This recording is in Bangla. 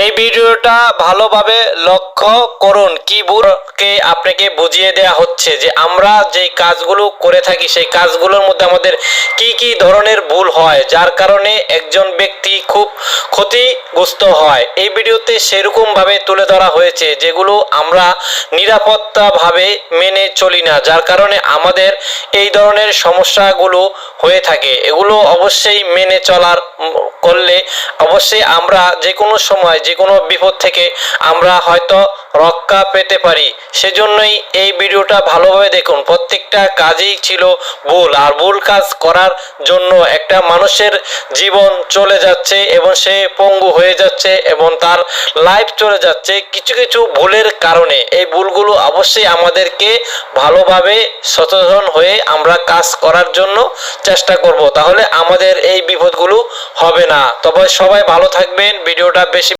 এই ভিডিওটা ভালোভাবে লক্ষ্য করুন। কিবোর্ডকে আপনাকে বুঝিয়ে দেওয়া হচ্ছে যে আমরা যেই কাজগুলো করে থাকি সেই কাজগুলোর মধ্যে আমাদের কি কি ধরনের ভুল হয়, যার কারণে একজন ব্যক্তি খুব ক্ষতিগ্রস্ত হয়। এই ভিডিওতে সেরকমভাবে তুলে ধরা হয়েছে যেগুলো আমরা নিরাপত্তাভাবে মেনে চলি না, যার কারণে আমাদের এই ধরনের সমস্যাগুলো হয়ে থাকে। এগুলো অবশ্যই মেনে চলার করলে অবশ্যই আমরা যে কোনো সময় যে কোনো বিপদ থেকে আমরা হয়তো রক্ষা পেতে পারি। সেজন্যই এই ভিডিওটা ভালোভাবে দেখুন। প্রত্যেকটা কাজেই ছিল ভুল, আর ভুল কাজ করার জন্য একটা মানুষের জীবন চলে যাচ্ছে এবং সে পঙ্গু হয়ে যাচ্ছে এবং তার লাইফ চলে যাচ্ছে কিছু কিছু ভুলের কারণে। এই ভুলগুলো অবশ্যই আমাদেরকে ভালোভাবে সচেতন হয়ে আমরা কাজ করার জন্য চেষ্টা করব, তাহলে আমাদের এই বিপদগুলো হবে না। তবে সবাই ভালো থাকবেন। ভিডিওটা বেশি